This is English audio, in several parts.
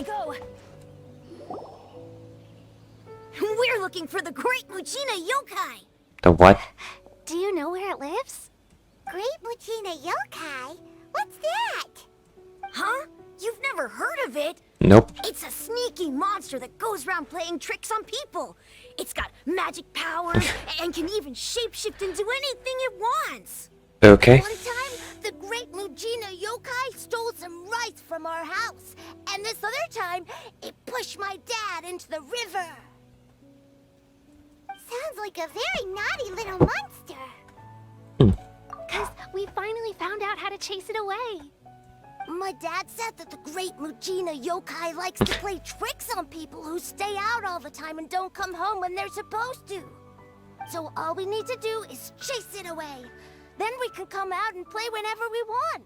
we go. We're looking for the Great Mujina Yokai. The what? Do you know where it lives? Great Mujina Yokai? What's that? Huh? You've never heard of it? Nope. It's a sneaky monster that goes around playing tricks on people. It's got magic powers and can even shapeshift into anything it wants. Okay. One time, the Great Mujina Yokai stole some rice from our house. And this other time, it pushed my dad into the river. Sounds like a very naughty little monster. Because we finally found out how to chase it away. My dad said that the Great Mujina Yokai likes to play tricks on people who stay out all the time and don't come home when they're supposed to. So all we need to do is chase it away. Then we can come out and play whenever we want.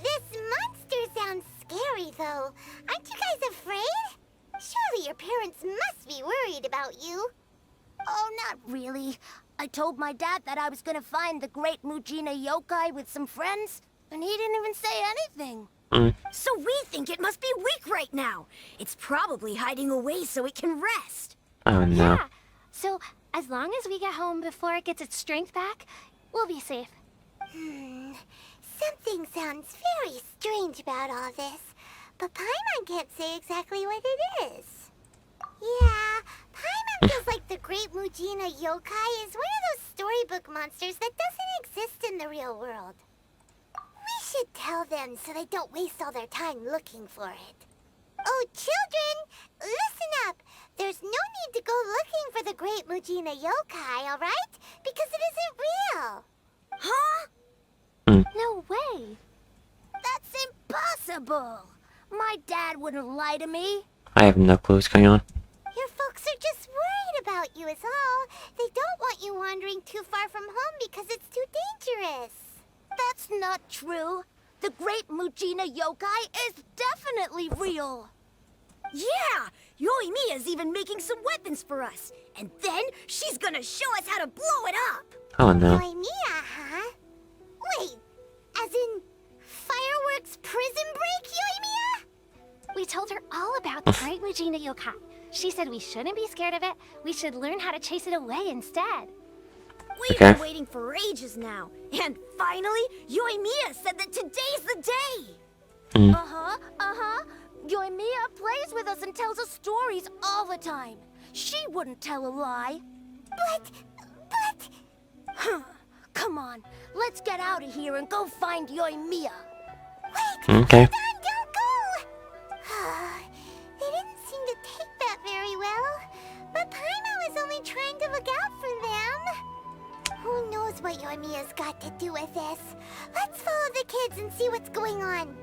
This monster sounds scary, though. Aren't you guys afraid? Surely your parents must be worried about you. Oh, not really. I told my dad that I was gonna find the Great Mujina Yokai with some friends, and he didn't even say anything. So we think it must be weak right now. It's probably hiding away so it can rest. Oh no. Yeah. So as long as we get home before it gets its strength back, we'll be safe. Something sounds very strange about all this, but Paimon can't say exactly what it is. Yeah, Paimon feels like the Great Mujina Yokai is one of those storybook monsters that doesn't exist in the real world. We should tell them so they don't waste all their time looking for it. Oh, children, listen up. There's no need to go looking for the Great Mujina Yokai, alright? Because it isn't real. Huh? No way. That's impossible. My dad wouldn't lie to me. I have no clue what's going on. Your folks are just worried about you is all. They don't want you wandering too far from home because it's too dangerous. That's not true. The Great Mujina Yokai is definitely real. Yeah! Yoimiya's even making some weapons for us. And then she's gonna show us how to blow it up. Oh no. Yoimiya, huh? Wait, as in fireworks prison break, Yoimiya? We told her all about the Great Mujina Yokai. She said we shouldn't be scared of it. We should learn how to chase it away instead. We've been waiting for ages now. And finally, Yoimiya said that today's the day. Yoimiya plays with us and tells us stories all the time. She wouldn't tell a lie. But... Come on, let's get out of here and go find Yoimiya. Wait! Okay. Don't go! They didn't seem to take that very well. But Paimon was only trying to look out for them. Who knows what Yoimiya's got to do with this? Let's follow the kids and see what's going on.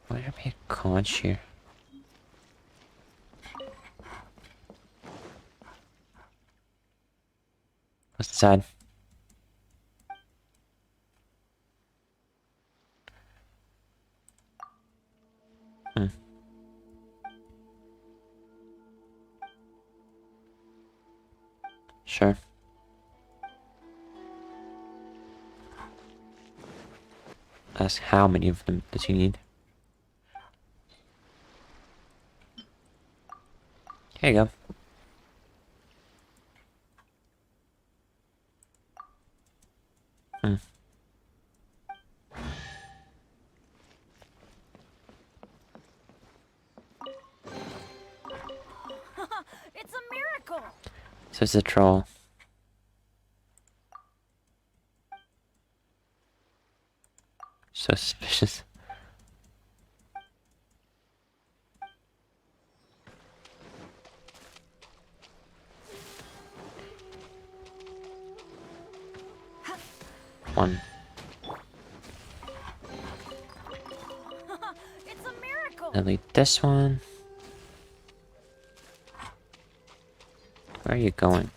Why did I make a conch here? What's inside? Sure. Ask how many of them does he need? Here you go. It's a miracle. So it's a troll. So suspicious. One. It's a miracle. Delete this one. Where are you going?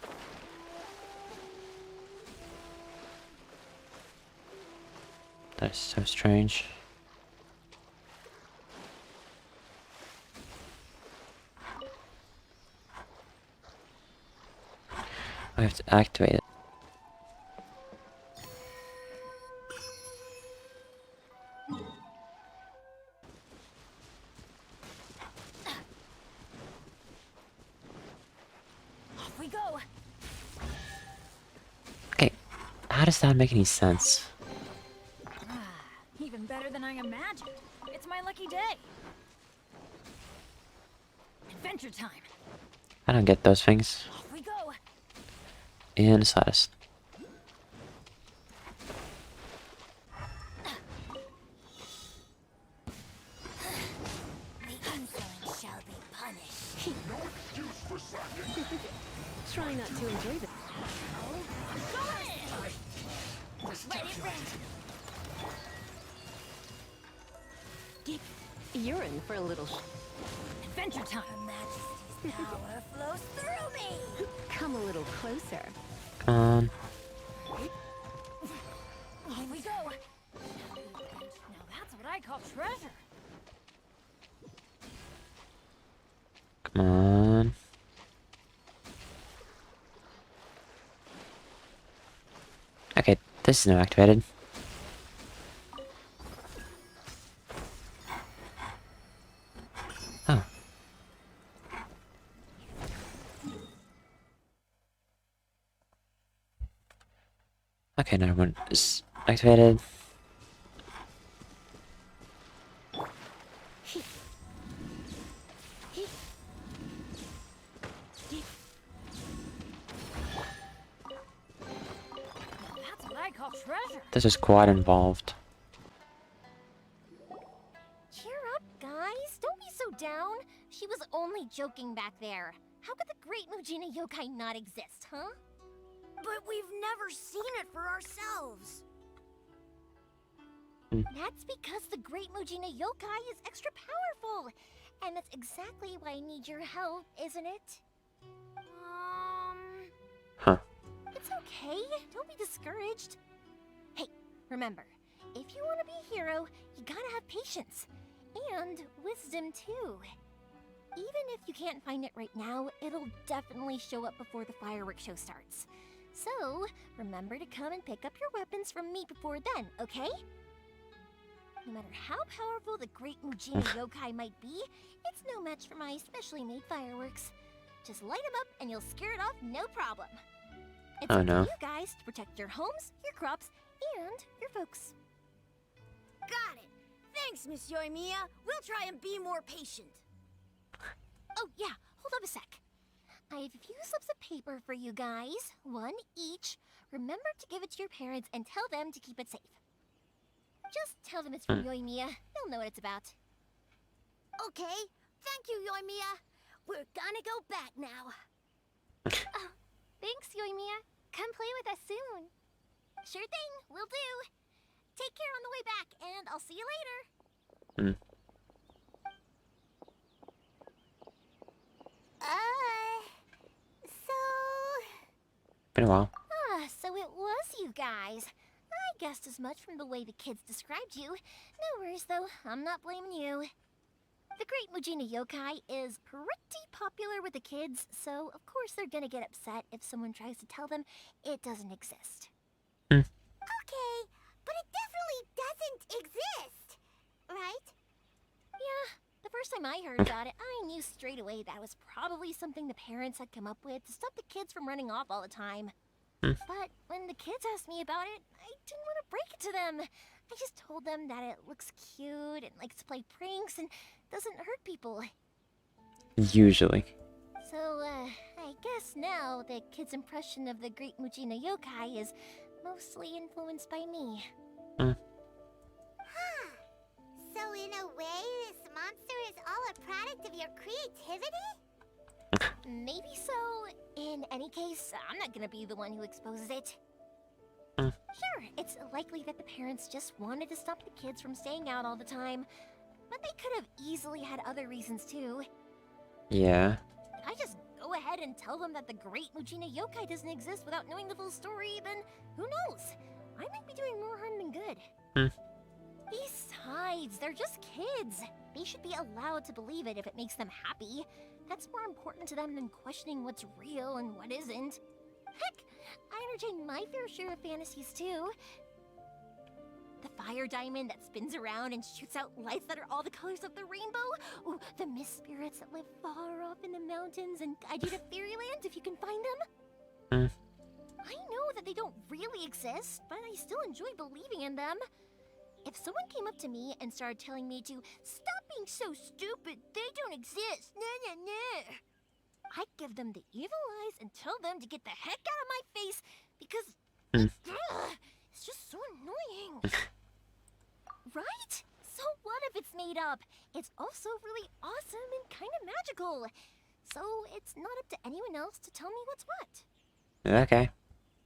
That's so strange. I have to activate it. How does that make any sense? Even better than I imagined. It's my lucky day. Adventure time. I don't get those things. Off we go. In the slightest. The insolent shall be punished. Try not to enjoy this. Let it rip. You're in for a little Adventure time. Her Majesty's power flows through me. Come a little closer. Come on. Here we go. Now that's what I call treasure. Come on. Okay, this is now activated. Oh. Okay, now one is activated. That's what I call treasure. This is quite involved. Cheer up, guys. Don't be so down. She was only joking back there. How could the Great Mujina Yokai not exist, huh? But we've never seen it for ourselves. That's because the Great Mujina Yokai is extra powerful. And that's exactly why I need your help, isn't it? Huh. It's okay. Don't be discouraged. Hey, remember, if you want to be a hero, you gotta have patience. And wisdom, too. Even if you can't find it right now, it'll definitely show up before the fireworks show starts. So, remember to come and pick up your weapons from me before then, okay? No matter how powerful the Great Mujina Yokai might be, it's no match for my specially made fireworks. Just light them up and you'll scare it off no problem. It's Oh, up no. to you guys to protect your homes, your crops, and your folks. Got it. Thanks, Miss Yoimiya. We'll try and be more patient. Oh, yeah, hold up a sec. I have a few slips of paper for you guys, one each. Remember to give it to your parents and tell them to keep it safe. Just tell them it's from Yoimiya. They'll know what it's about. Okay, thank you, Yoimiya. We're gonna go back now. Thanks, Yoimiya. Come play with us soon. Sure thing, will do. Take care on the way back, and I'll see you later. So... Been a while. So it was you guys. I guessed as much from the way the kids described you. No worries, though. I'm not blaming you. The Great Mujina Yokai is pretty popular with the kids, so of course they're gonna get upset if someone tries to tell them it doesn't exist. Okay, but it definitely doesn't exist, right? Yeah, the first time I heard about it, I knew straight away that was probably something the parents had come up with to stop the kids from running off all the time. But when the kids asked me about it, I didn't want to break it to them. I just told them that it looks cute and likes to play pranks and doesn't hurt people. Usually. So, I guess now the kids' impression of the Great Mujina Yokai is mostly influenced by me. So in a way, this monster is all a product of your creativity? Maybe so. In any case, I'm not gonna be the one who exposes it. Mm. Sure, it's likely that the parents just wanted to stop the kids from staying out all the time, but they could have easily had other reasons too. Yeah. If I just go ahead and tell them that the Great Mujina Yokai doesn't exist without knowing the full story, then who knows? I might be doing more harm than good. Besides, they're just kids. They should be allowed to believe it if it makes them happy. That's more important to them than questioning what's real and what isn't. Heck, I entertain my fair share of fantasies too. The fire diamond that spins around and shoots out lights that are all the colors of the rainbow. Ooh, the mist spirits that live far off in the mountains and guide you to fairyland if you can find them. I know that they they don't really exist, but I still enjoy believing in them. If someone came up to me and started telling me to stop being so stupid, they don't exist, I'd give them the evil eyes and tell them to get the heck out of my face because it's just so annoying. Right? So what if it's made up? It's also really awesome and kind of magical. So it's not up to anyone else to tell me what's what. Okay.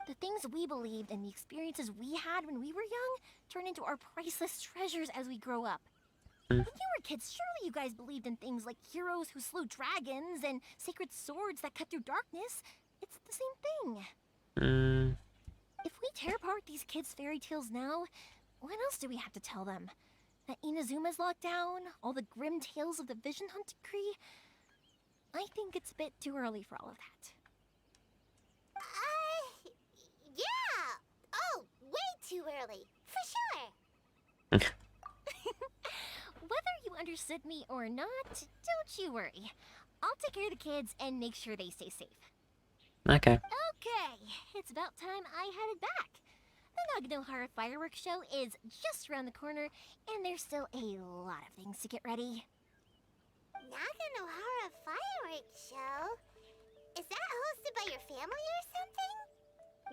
The things we believed and the experiences we had when we were young turn into our priceless treasures as we grow up. When you were kids, surely you guys believed in things like heroes who slew dragons and sacred swords that cut through darkness. It's the same thing. If we tear apart these kids' fairy tales now, what else do we have to tell them? That Inazuma's locked down? All the grim tales of the Vision Hunt decree? I think it's a bit too early for all of that. Yeah! Oh, way too early. For sure. Whether you understood me or not, don't you worry. I'll take care of the kids and make sure they stay safe. Okay. Okay, it's about time I headed back. The Naganohara fireworks show is just around the corner, and there's still a lot of things to get ready. Naganohara fireworks show? Is that hosted by your family or something?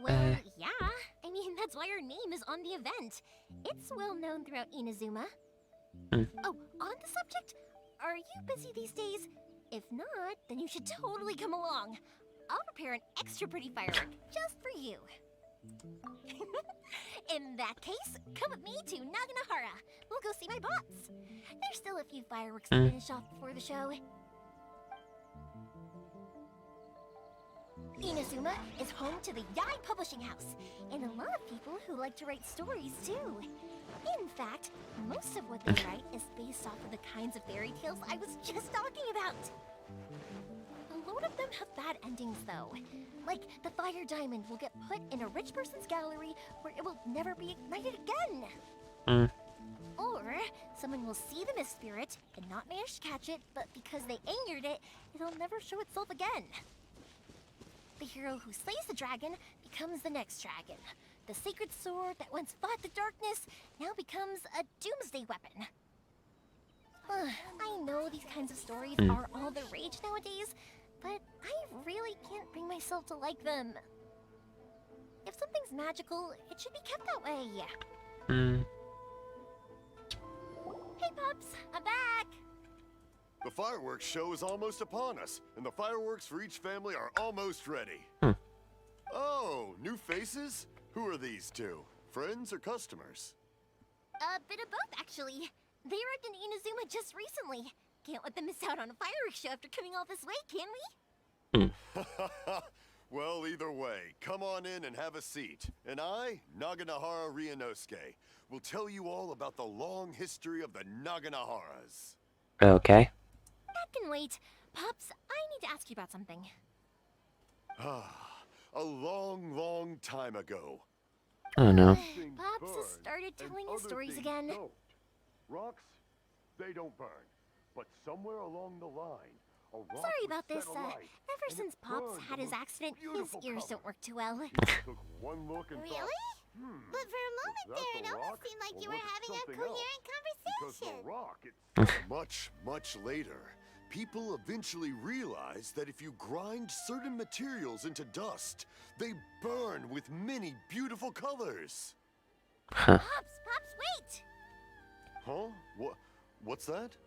Well, yeah. I mean, that's why our name is on the event. It's well known throughout Inazuma. Oh, on the subject, are you busy these days? If not, then you should totally come along. I'll prepare an extra pretty firework just for you. In that case, come with me to Naganohara. We'll go see my bots. There's still a few fireworks to finish off before the show. Inazuma is home to the Yai Publishing House, and a lot of people who like to write stories too. In fact, most of what they write is based off of the kinds of fairy tales I was just talking about. A lot of them have bad endings though. Like, the fire diamond will get put in a rich person's gallery where it will never be ignited again. Or, someone will see the mist spirit and not manage to catch it, but because they angered it, it'll never show itself again. The hero who slays the dragon becomes the next dragon. The sacred sword that once fought the darkness now becomes a doomsday weapon. I know these kinds of stories are all the rage nowadays, but I really can't bring myself to like them. If something's magical, it should be kept that way. Hey pups, I'm back! The fireworks show is almost upon us, and the fireworks for each family are almost ready. Oh, new faces? Who are these two? Friends or customers? A bit of both, actually. They arrived in Inazuma just recently. Can't let them miss out on a fireworks show after coming all this way, can we? Well, either way, come on in and have a seat. And I, Naganohara Ryunosuke, will tell you all about the long history of the Naganoharas. Okay. That can wait. Pops, I need to ask you about something. A long, long time ago. Oh no. Pops has started telling his stories again. Don't. Rocks, they don't burn. But somewhere along the line, a rock Sorry was about this. set alight, Ever and since it Pops burned had the his most accident, his beautiful ears color. don't work too well. He took one look and Really? thought, But for a moment that there, it the almost rock, seemed like or you was were it having a something else? coherent Because conversation. the rock, it's much, much later. People eventually realized that if you grind certain materials into dust, they burn with many beautiful colors. Pops, wait! Huh? What's that?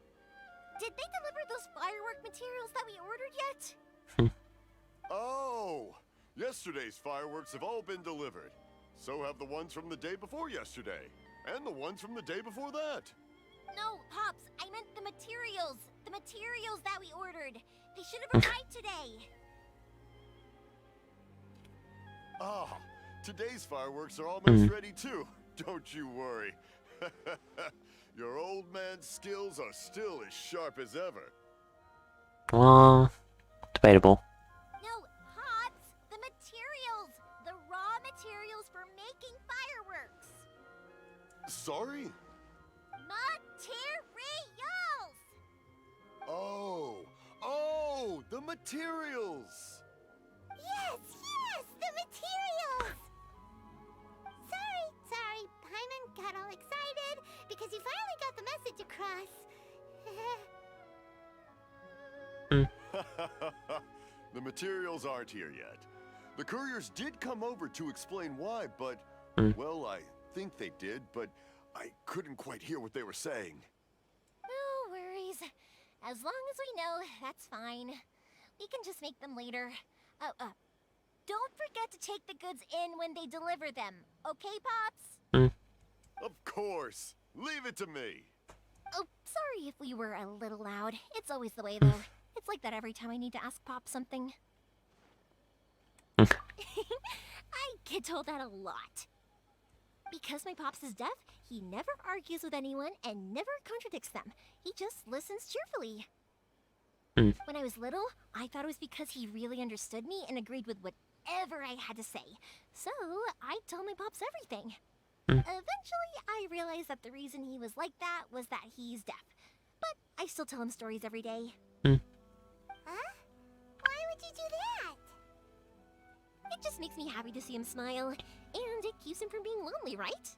Did they deliver those firework materials that we ordered yet? Oh! Yesterday's fireworks have all been delivered. So have the ones from the day before yesterday. And the ones from the day before that. No, Pops, I meant the materials. The materials that we ordered. They should have arrived today. Ah, today's fireworks are almost ready too. Don't you worry. Your old man's skills are still as sharp as ever. Well, debatable. No, Pops, the materials. The raw materials for making fireworks. Sorry? Materials! Oh, the materials! Yes, the materials! The materials aren't here yet. The couriers did come over to explain why, but, well, I think they did, but I couldn't quite hear what they were saying. No worries. As long as we know, that's fine. We can just make them later. Don't forget to take the goods in when they deliver them. Okay, Pops? Of course. Leave it to me. Oh, sorry if we were a little loud. It's always the way, though. It's like that every time I need to ask Pop something. I get told that a lot. Because my Pops is deaf, he never argues with anyone and never contradicts them. He just listens cheerfully. When I was little, I thought it was because he really understood me and agreed with whatever I had to say. So, I told my Pops everything. Eventually, I realized that the reason he was like that was that he's deaf. But I still tell him stories every day. Huh? Why would you do that? It just makes me happy to see him smile, and it keeps him from being lonely, right?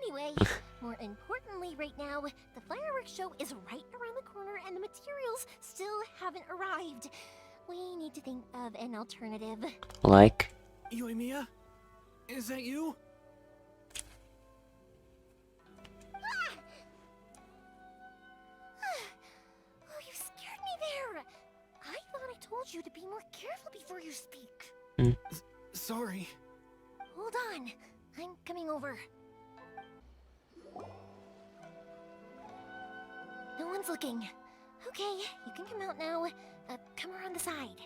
Anyway, more importantly right now, the fireworks show is right around the corner and the materials still haven't arrived. We need to think of an alternative. Like? Yoimiya? Is that you? Oh, you scared me there! I thought I told you to be more careful before you speak. Sorry. Hold on, I'm coming over. No one's looking. Okay, you can come out now. Come around the side.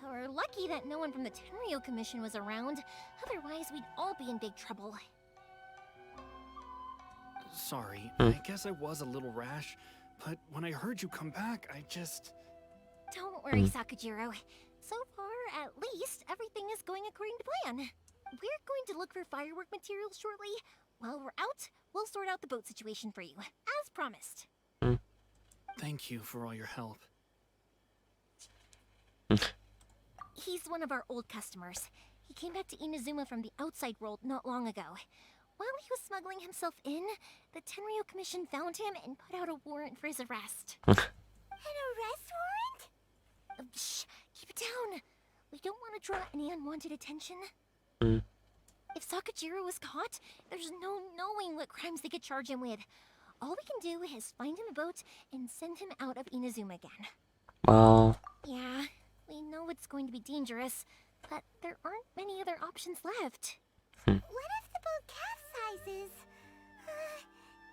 We're lucky that no one from the Tenryo Commission was around. Otherwise, we'd all be in big trouble. Sorry, I guess I was a little rash, but when I heard you come back, I just... Don't worry, Sakujiro. So far, at least, everything is going according to plan. We're going to look for firework materials shortly. While we're out, we'll sort out the boat situation for you, as promised. Thank you for all your help. He's one of our old customers. He came back to Inazuma from the outside world not long ago. While he was smuggling himself in, the Tenryo Commission found him and put out a warrant for his arrest. An arrest warrant? Shh, keep it down. We don't want to draw any unwanted attention. If Sakujiro was caught, there's no knowing what crimes they could charge him with. All we can do is find him a boat and send him out of Inazuma again. Well... Yeah, we know it's going to be dangerous, but there aren't many other options left. What if the boat capsizes?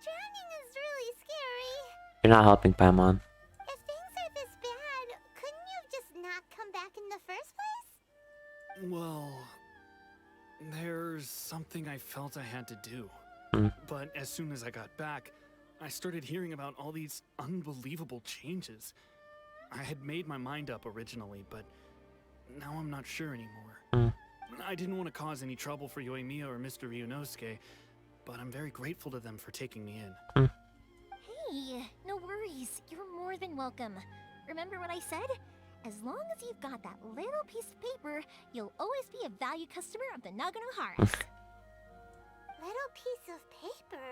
Drowning is really scary. You're not helping, Paimon. If things are this bad, couldn't you have just not come back in the first place? Well... there's something I felt I had to do. But as soon as I got back, I started hearing about all these unbelievable changes. I had made my mind up originally, but now I'm not sure anymore. I didn't want to cause any trouble for Yoimiya or Mr. Ryunosuke, but I'm very grateful to them for taking me in. Hey, no worries. You're more than welcome. Remember what I said? As long as you've got that little piece of paper, you'll always be a valued customer of the Naganoharas. Little piece of paper?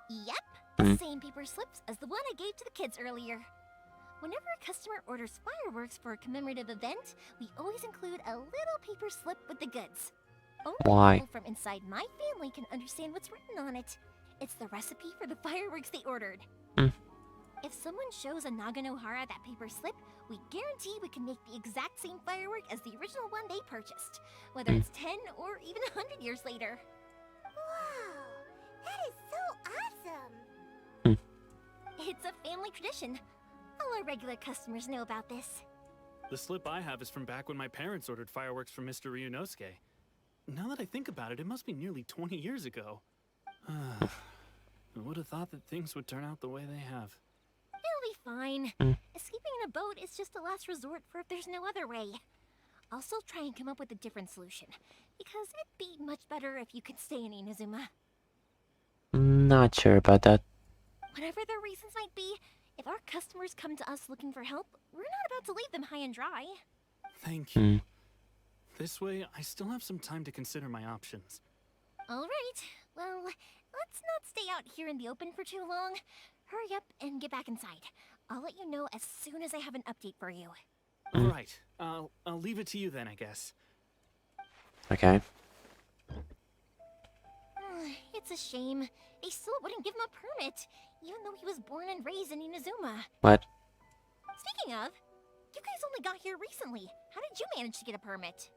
Yep, the same paper slips as the one I gave to the kids earlier. Whenever a customer orders fireworks for a commemorative event, we always include a little paper slip with the goods. Only Why? people from inside my family can understand what's written on it. It's the recipe for the fireworks they ordered. If someone shows a Naganohara that paper slip, we guarantee we can make the exact same firework as the original one they purchased, whether it's 10 or even 100 years later. Wow, that is so awesome. It's a family tradition. All our regular customers know about this. The slip I have is from back when my parents ordered fireworks from Mr. Ryunosuke. Now that I think about it, it must be nearly 20 years ago. I would have thought that things would turn out the way they have. It'll be fine. Escaping in a boat is just a last resort for if there's no other way. I'll still try and come up with a different solution, because it'd be much better if you could stay in Inazuma. Not sure about that. Whatever their reasons might be, if our customers come to us looking for help, we're not about to leave them high and dry. Thank you. This way, I still have some time to consider my options. All right. Well, let's not stay out here in the open for too long. Hurry up and get back inside. I'll let you know as soon as I have an update for you. All right. I'll leave it to you then, I guess. Okay. It's a shame. They still wouldn't give him a permit, even though he was born and raised in Inazuma. What? Speaking of, you guys only got here recently. How did you manage to get a permit?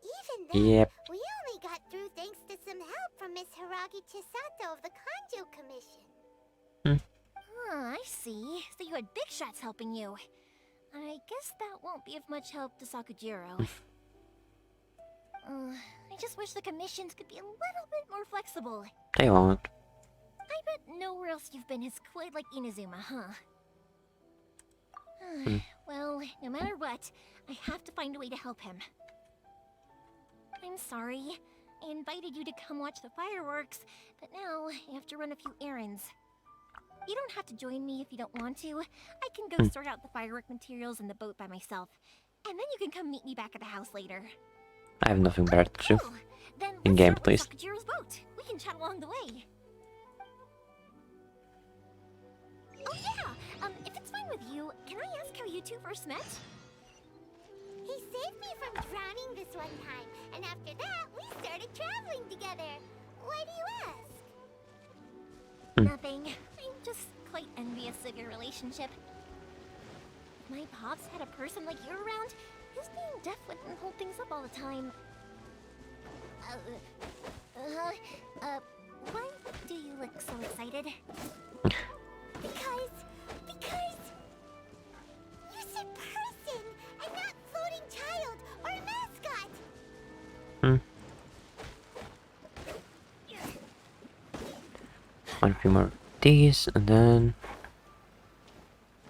Even then, Yep. we only got through thanks to some help from Miss Hiragi Chisato of the Kanjo Commission. I see. So you had big shots helping you. I guess that won't be of much help to Sakujiro. I just wish the commissions could be a little bit more flexible. They won't. I bet nowhere else you've been has quite like Inazuma, huh? Well, no matter what, I have to find a way to help him. I'm sorry. I invited you to come watch the fireworks, but now I have to run a few errands. You don't have to join me if you don't want to. I can go sort out the firework materials in the boat by myself, and then you can come meet me back at the house later. I have nothing better to do. Cool. Then In let's game, start with please. Sakujiro's boat. We can chat along the way. Oh yeah. If it's fine with you, can I ask how you two first met? He saved me from drowning this one time, and after that, we started traveling together. Why do you ask? Nothing. I'm just quite envious of your relationship. If my pops had a person like you around, his being deaf wouldn't hold things up all the time. Why do you look so excited? Because you said person and not floating child or mascot. One few more of these, and then